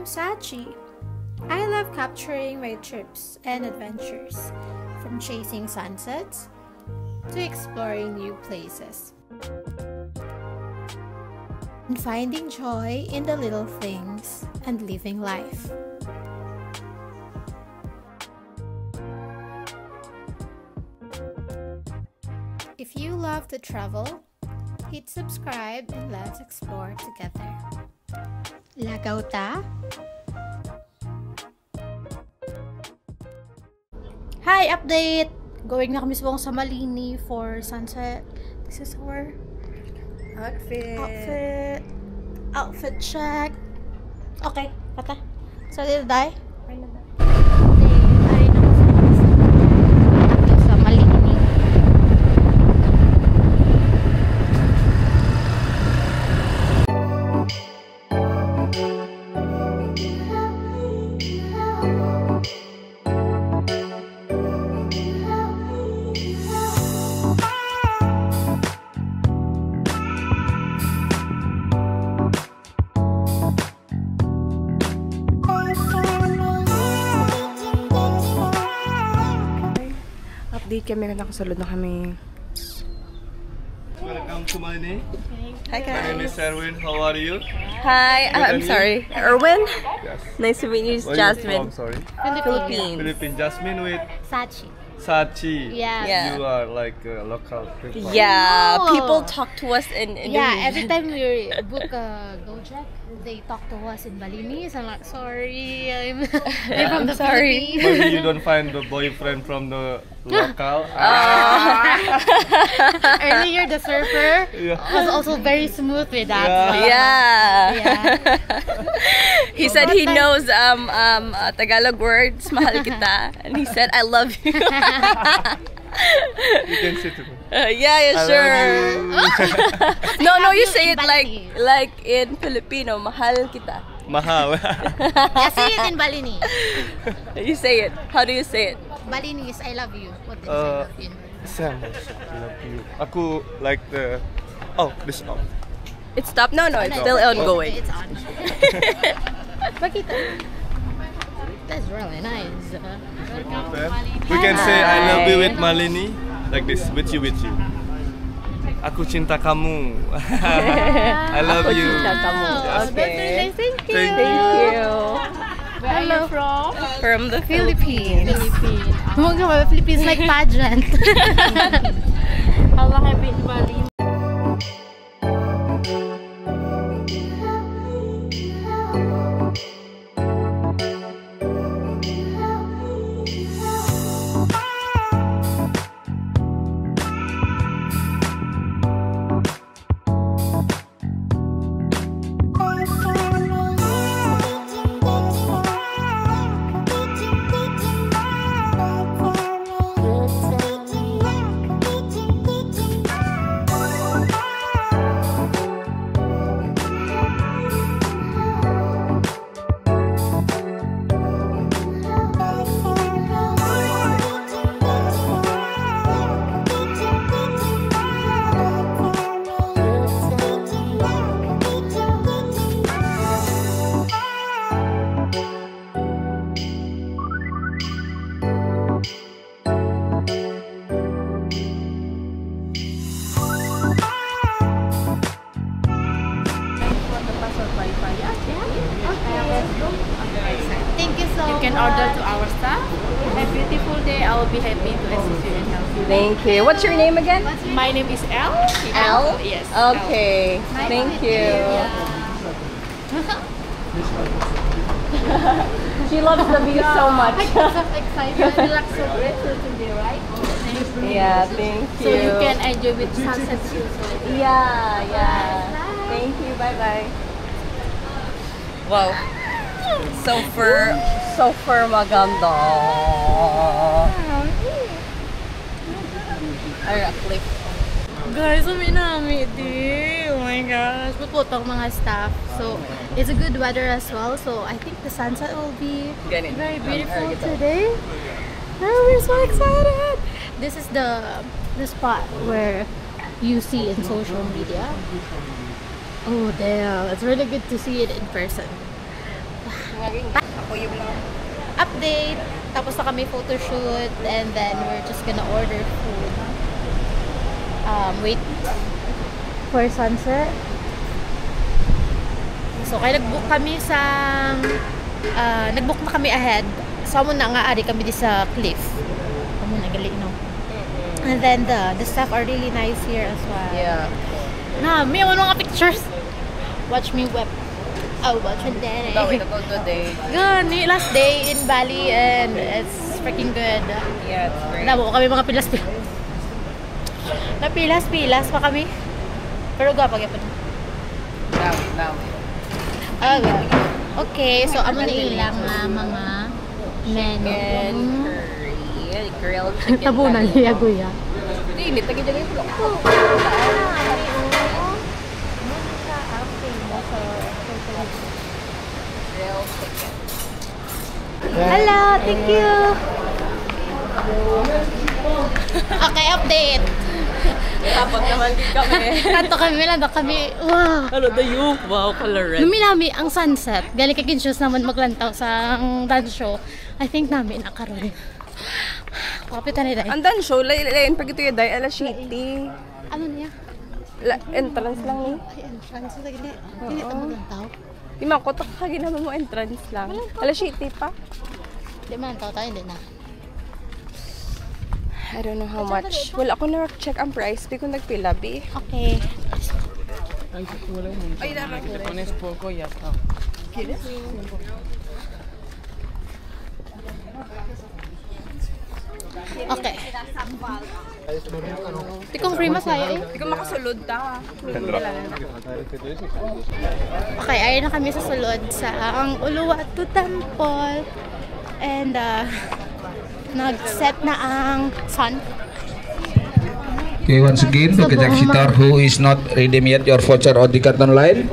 Sachi. I love capturing my trips and adventures, from chasing sunsets to exploring new places, and finding joy in the little things and living life. If you love to travel, hit subscribe and let's explore together. Lagaw ta? Hi! Update! Going na kami sa Malini for sunset. This is our outfit check. Okay, kata. So, did I? Sa Malini. Update kami, nakasalod na kami. Welcome to Malini. Hi guys. My name is Erwin. How are you? Hi, I'm sorry. Erwin? Yes. Nice to meet you, Where are you Jasmine. from? Sorry. Philippines. Philippine. Jasmine with Sachi. Sachi. Yeah. You are like a local people. Yeah, Oh. people talk to us in Yeah, every time we book a Gojek, they talk to us in Balinese. I'm like, sorry, I'm from the sorry. Philippines. Maybe you don't find the boyfriend from the local. Earlier, the surfer Yeah. was also very smooth with that. Yeah. He said he But knows Tagalog words, mahal kita, and he said I love you. You can sit with me. Yeah, I sure. love No, you you say in it like in Filipino, mahal kita. Mahal. Yeah, say it in Balinese. You say it. How do you say it? Balinese, I love you. What is I love you? Sam, I love you. Aku like the. Oh, this off. It's stopped? No, it's No, still okay. ongoing. It's on. Bakit? That's really nice. Welcome to Malini. We can say I love you with Malini like this, with you. Aku cinta kamu. I love Ako you. cinta kamu. That's very Okay. nice. Thank you. Thank Thank you. Where are you from? From the Philippines. Philippines like pageant. How long have you been in Bali? Thank you so You can order to our staff. Have a beautiful day. I will be happy to assist you and help you. Thank you. What's your name again? My name is Elle. Elle? Yes. Okay. Thank you. She loves the view so much. Excited. You look so grateful today, right? Yeah, thank you. So you can enjoy with sunset views. Yeah. Thank you. Bye. Wow. Super maganda. Ay, clip. Guys, uminami di. Oh my gosh. Puputong mga staff. So, it's a good weather as well. So, I think the sunset will be Ganun. very beautiful today. Oh, we're so excited. This is the spot where you see in social media. Oh, damn. It's really good to see it in person. Ako yung lang. Update. Tapos na kami photoshoot and then we're just gonna order food. Wait for sunset. So kaya nag-book kami sa nag-book na kami ahead. So amo na nga ari kami di sa cliff. Amo na gali no. And then the staff are really nice here as well. Yeah. Na, may mga pictures. Watch me whip. Oh, watch me day. No, we go today. Gani, last day in Bali and it's freaking good. Yeah, it's great. Alam mo, kami mga pilas-pilas. Napilas-pilas pa kami. Pero gapag yapon. Now. Okay, so amo na ilang mga menu. Chicken curry. Grilled chicken. Tabunan niya guya. Hindi, tagi dyan yung vlog ko. Grilled chicken. Hello, thank you. Okay, update. Tapos naman din kami. Nando kami. Wow. Ano da yung? Wow, colored. Luminami ang sunset. Gali ka kinsyos naman maglantaw sa dance show. I think namin nakaroon. Kapitan nila. Ang dan show, lain pag ito yung day, alas city. Ano niya? Entrance lang ni. Ay, entrance sa gini. Hindi ito maglantaw. Di man ko, ginama mo entrance lang. Alas city pa. Hindi man lantaw tayo, hindi na. I don't know how much. Wala ako na-check ang price. Di ko nagpila, bi. Okay. Ay, dapat. Okay. Di kong free masaya eh. Di ko makasulod ta. Okay, ayun na kami sa sulod sa ang Uluwatu Temple. And nag-set na ang sun. Okay, once again, to the visitor who is not redeem yet your voucher or ticket online,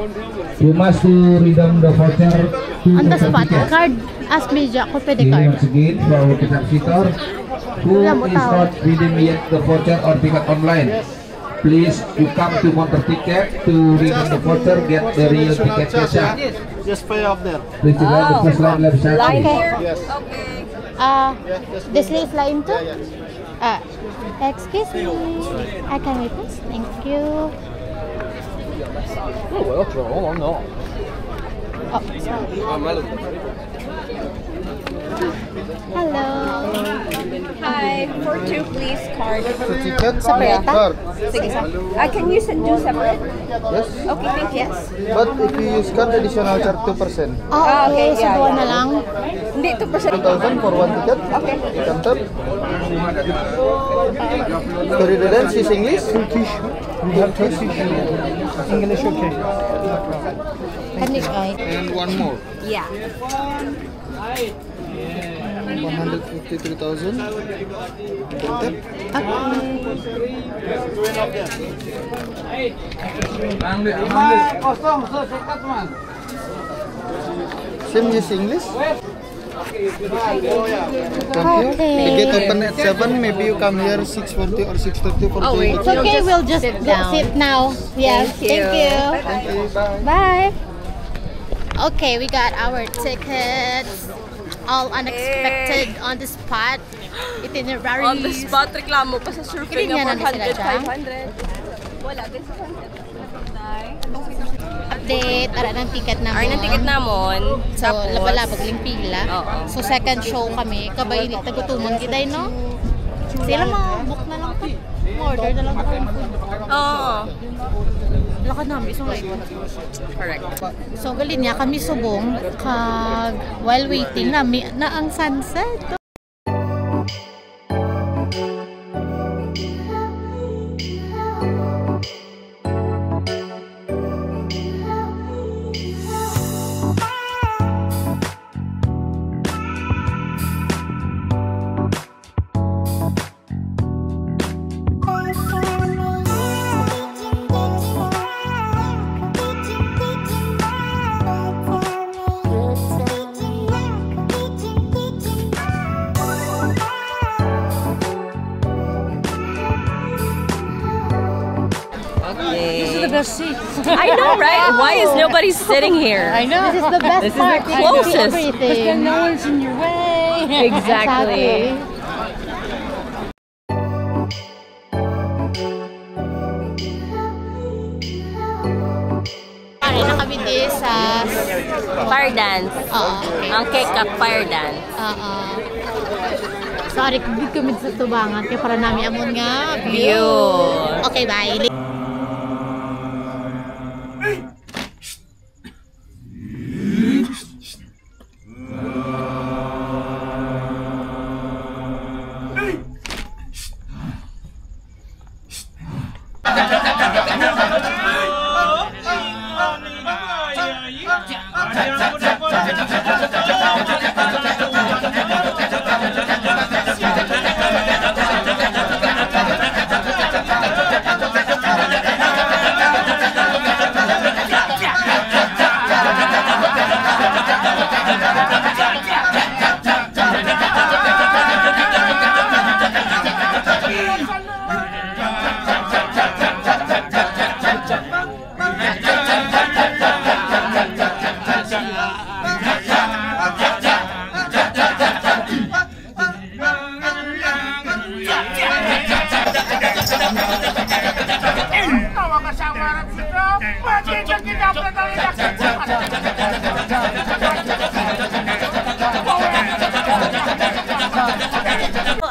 you must redeem the voucher On the spot, card as media ko pwede Okay, card. once again, for our visitor who is not redeem yet the voucher or ticket online, please you come to counter ticket to redeem the voucher, get the real ticket cash. Just pay off there. Please divide the first line left side. Line please. here? Yes. Okay. This is line 2? Excuse me. I can wait this. Thank you. Oh, sorry. Hello. Hi. For two, please, card. The ticket? Separate, ah? Card. Sige, can you do separate? Yes. Okay, thank you. Yes. But if you use card, additional charge 2%. Oh, okay. So, yeah, buwan yeah. na lang. Hindi, 2%. 2,000 for one ticket. Okay. Counter. Sorry, the dance is English? English, okay. Kanig ay. And one more. Yeah. 153,000. Counter. Same use English? Thank you. Okay. The gate open at 7, maybe you come here 6:40 or 6:30 for Oh, wait. It's okay, we'll just sit now. Yes, Thank you. thank you. Okay, bye. Bye. Okay, we got our tickets. All unexpected on the spot. Itineraries. On the spot, reklamo pa sa surfing Hindi na nga na sila 400, dyan. 500. Wala, din sa Update, ara ng ticket na Ay, ng ticket namon. So, labalabag lang pila. Oo. So, second show kami. Kabay ni tagutumon giday, no? Sila book na lang to. Order na lang kami food. Oo. Lakad namin, isang live. Correct. So, galin niya kami subong. Kag, while waiting na ang sunset. seat. I know, right? Why is nobody sitting here? I know. This is the best This is part. the You can see closest. everything. No one's in your way. Exactly. Pare na kami di sa... Fire dance. Oo. Ang cake fire dance. Oo. Sorry, hindi kami sa tubangan. Kaya para namin amon nga. View. Okay, bye.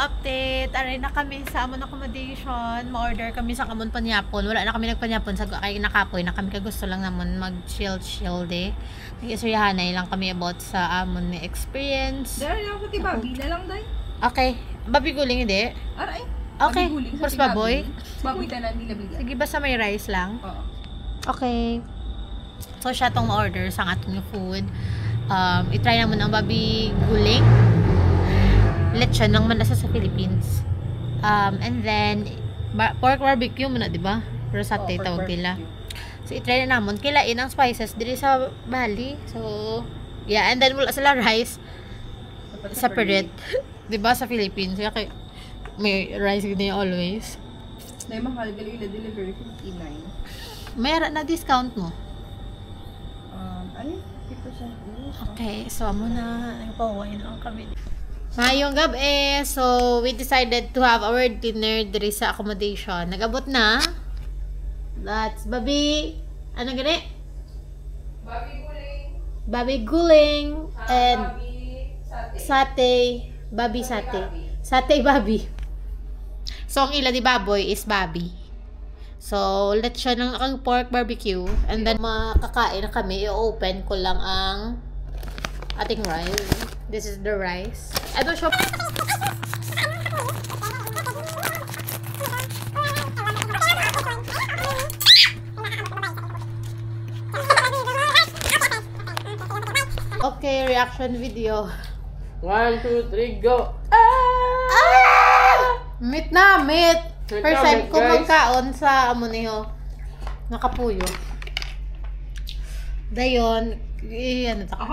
Update, aray na kami sa amon accommodation. Ma-order kami sa kamon panyapon. Wala na kami nagpanyapon sa kay nakapoy na kami kay gusto lang namon mag-chill day. Nag-istoryahanay lang kami about sa amon ni experience. Dahil ako ti Babi na lang day. Okay, babi guling hindi. Aray. Okay, Babi guling sa first ti baboy. Baboy tanan nila bigyan. Sige, basta may rice lang. Oo. Okay. So, siya tong ma-order sa ating food. I-try naman ang babi guling. Lechon lang man nasa sa Philippines. And then, pork barbecue muna, di ba? Pero satay tawag nila. So, i-try na naman. Kilain ang spices dito sa Bali. So, yeah. And then, wala sila rice. Separate. Di ba sa Philippines? Kaya may rice niya always. Dahil mahal gali ila delivery 59. Mayroon na discount mo. Ano? 50%. Okay, so muna nagpaway lang kami. Mayong gabi, so we decided to have our dinner diri sa accommodation. Nagabot na. That's babi. Ano gani? Babi guling. Babi guling and sate. Babi sate. Sate babi. So ang ila di baboy is babi. So, lechon ng ang pork barbecue. And then, makakain na kami. I-open ko lang ang ating rice. This is the rice. Ito siya. Okay, reaction video. 1, 2, 3, go! Meet na, meet! First time ko guys. magkaon sa amuniho. Nakapuyo. Dayon, ano ta? Ako.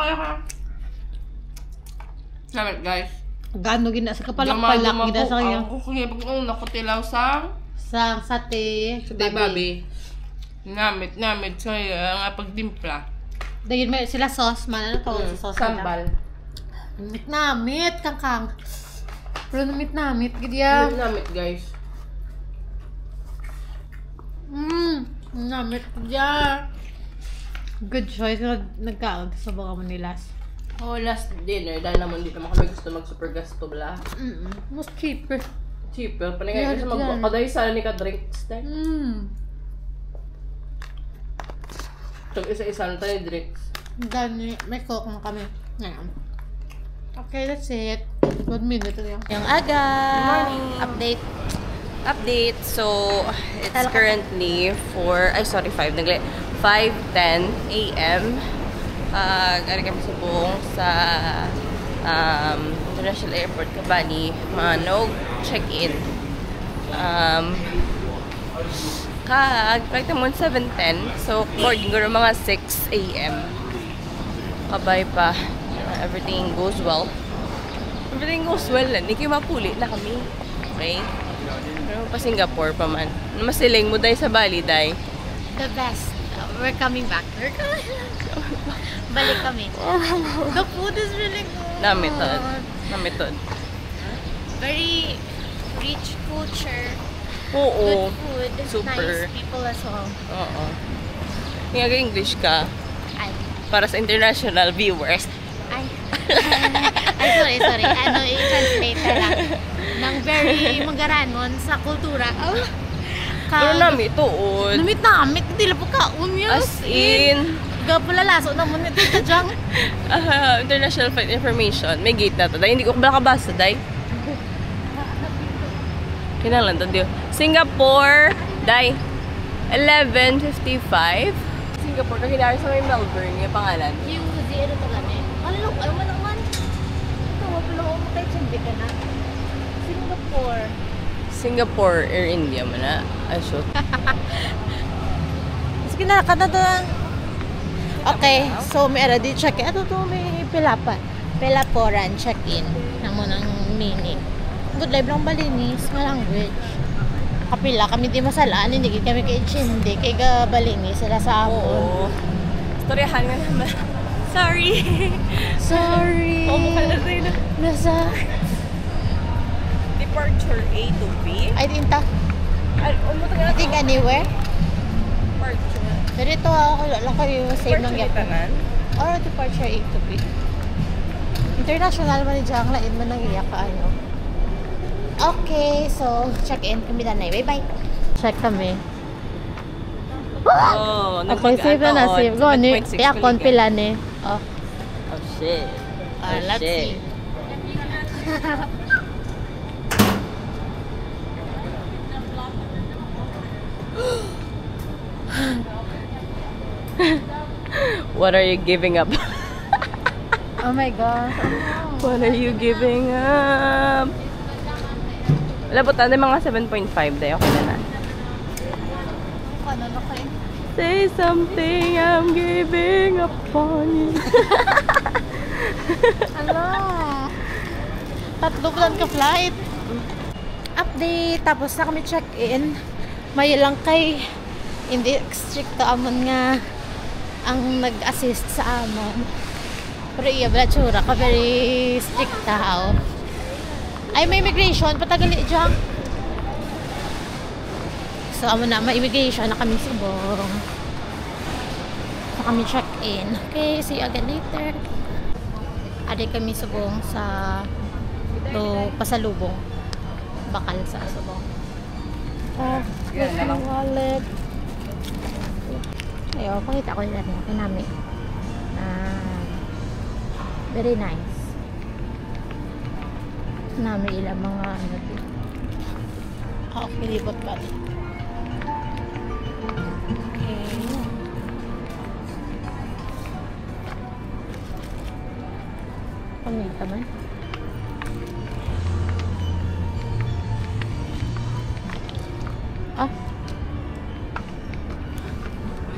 Salamat guys. Gano gina sa kapalak-palak gina sa kanya. Ako kaya pag-una ko tilaw sa Sa sate. babi. Namit sa nga pagdimpla. Dayon may sila sauce man. Ano tawag sa sauce nila? Sambal. Meet na, meet kangkang. Pero meet na, meet gidya. Namit guys. Namit gidya. Good choice. Nagkaon sa baka mo nilas. Oh, last dinner dahil naman dito naman kami gusto mag-super gasto bala. Most cheaper. Cheaper. Panigay Yeah, kasi yeah. magkaday sana ni ka-drinks tayo. So, isa-isa na tayo drinks. Dami, may coke na kami. Ngayon. Okay, that's it. 1 minute lang. Yung aga. Update. So, it's currently 5:10 a.m. Gari kami sa buong sa International Airport Kabani. Manog, check-in. Flight naman 7:10. So, boarding ko mga 6 a.m. Kabay pa. Everything goes well. Hindi kayo mapuli na kami. Okay? Pero pa Singapore pa man. Masiling mo dahil sa Bali dahil. The best. We're coming back. Balik kami. The food is really good. Namitod. Very rich culture. Oo. Good food. Super. Nice people as well. Oo. Kaya English ka Ay. para sa international viewers. Ay. Ay, sorry. Ano, i-translate na lang. Nang very magaranon sa kultura. Pero nami tuod. Namit namit. Hindi lang po kaon yun. As in, Gapulalaso na mo nito sa dyang. international flight information. May gate na to. Dahil hindi ko kabasa, dahil. Kailangan to, diyo. Singapore, dahil. 11:55. Singapore, kakilala sa may Melbourne, yung pangalan. Yung ano to lang eh. Ano, ay mo naman. Ito, wapula ko matay tiyembe ka na. Singapore, Air India mo na. Ay, shoot. Sige na, kanada. Okay, so may di check-in. Ito to, may Pelaporan check-in. Namo ng mini. Good live lang Balinis, nga language. Kapila, kami di masalaan, hindi kami kay Chindi, kay Balinis, sila sa amon. Oo. Storyahan nga naman. Sorry. Sorry. Nasa, Departure A to B. I think I think anywhere. Departure. Pero ito ako lang kayo save ng gap. Tanan. Or departure A to B. International man dyan, lain man nangiyak ka ano. Okay, so check-in kami na. Bye-bye. Check kami. Oh, Okay, save na save. Go, ni kaya kon pila ni. Oh, Oh shit. let's see. What are you giving up? Oh my gosh. What are you giving up? Wala po tayo mga 7.5 day. Okay na na. Ano na kayo? Say something, I'm giving up on you. Ala. Tatlo plan ka flight. Update. Tapos na kami check-in. May lang kay hindi strict to amon nga ang nag-assist sa amon. Pero iya bala tsura ka very strict tao. Ay may immigration patagali dyan. So amon na may immigration na kami subong. So kami check-in. Okay, see you again later. Adi kami subong sa pasalubong. Bakal sa subong. Oh, here's my wallet. Ayo, pakita ko nila rin namin. Very nice. Namin ilang mga ano dito. Pilipot ka rin. Okay. Pamilita man.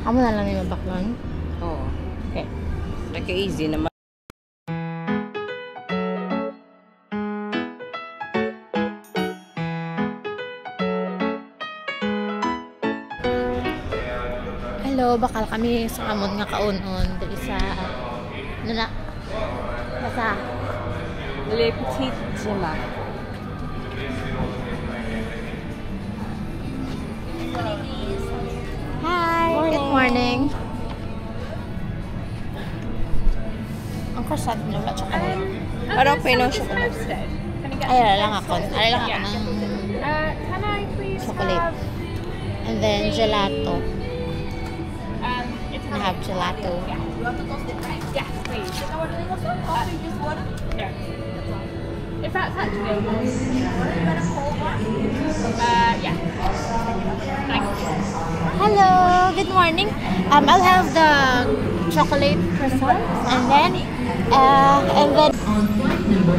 Amo na lang yung baklan. Oo. Okay. Naka-easy naman. Hello, bakal kami sa amon nga kaunon diri sa ano na sa Le Petit Gemma. Hi, good morning. Ang croissant nyo ba chocolate? Parang Pinoy chocolate. Ay, lang ako. Ay, lang ako ng chocolate. And then gelato. I have gelato. If that's actually yeah. Thank you. Hello, good morning. I'll have the chocolate croissant and then On flight number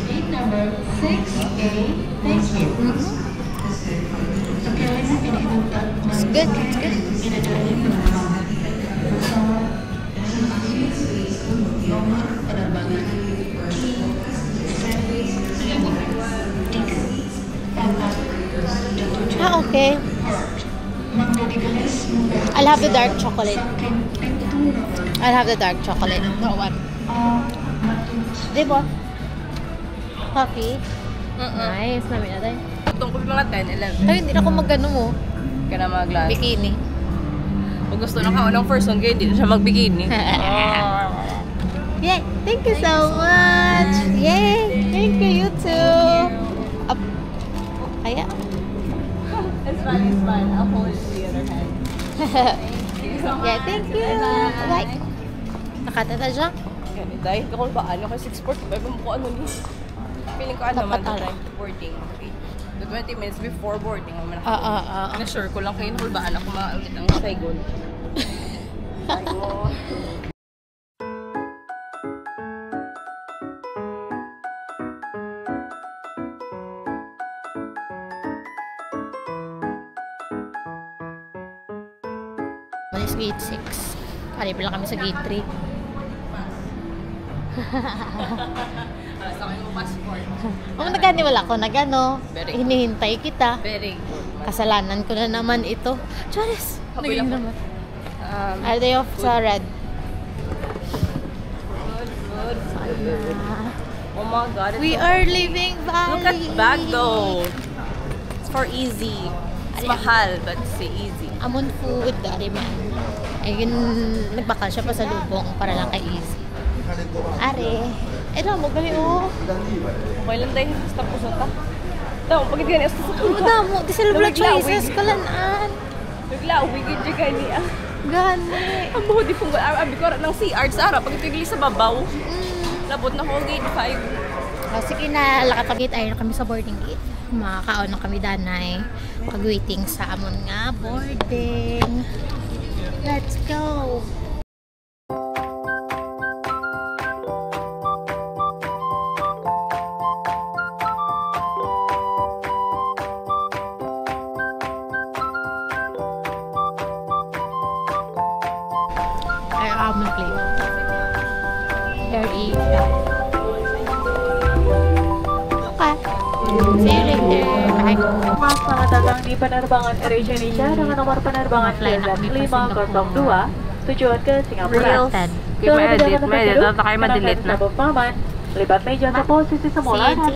gate number 6A. Thank you. it's good. It's good. Okay. I'll have the dark chocolate. I'll have the dark chocolate. No one. Diba? Coffee? Nice. Namin natin. Tungkol mga 10, 11. Ay, hindi na ako mag-ano mo. Ka na mag-glass. Bikini. Kung gusto na ka unang person, kaya hindi na siya mag-bikini. Yay! Thank you so much! Yay! Thank you, you too! Up. Kaya? It's fine. I'll hold it with the other hand. Yeah, thank you! Bye! Nakatata siya? Dahil ako ba ano kay 6:45 mo ko ano ni. Feeling ko ano man Napatara. to boarding. Okay. The 20 minutes before boarding naman ako. Na-sure ko lang kayo hulbaan ako maulit ang Saigon. Saigon. Malis gate 6. Kali pa lang kami sa gate 3. Sa akin mo passport. Kung nagkaniwala ko, nagano, Very good. hinihintay kita. Very good. Kasalanan ko na naman ito. Charis! Haboy Naging ako. naman. Are they off sa red? Good. Oh my God. We are leaving Bali. Look at bag though. It's for easy. It's mahal, but it's easy. Amon food, dari man. Ayun, nagbakal siya pa sa lubong para lang kay easy. Are. Eh, mo gali oh. Okay lang dahil tapos na ta. Daw, pagit gani sa Ano damo? Di sila blood choices kalanaan. Naglawig yun dyan gani ah. Gani. Ang buho di pong abi ko ng CR sa harap. Pagit sa babaw. Labot na ko gate 5. Oh, sige na, lakapag-gate ay kami sa boarding gate. Makakaon na kami danay. Pag-waiting sa amon nga boarding. Let's go! Ay, amon plate. Very okay. See you later. Bye. Mas mga tatang di penerbangan Air Indonesia dengan nomor penerbangan Offline na kami pa 5 Kosong 2 tujuan ke Singapura. Reels. May edit. May edit. Baka kayo madelete na. Lipat meja sa posisi semula. See you.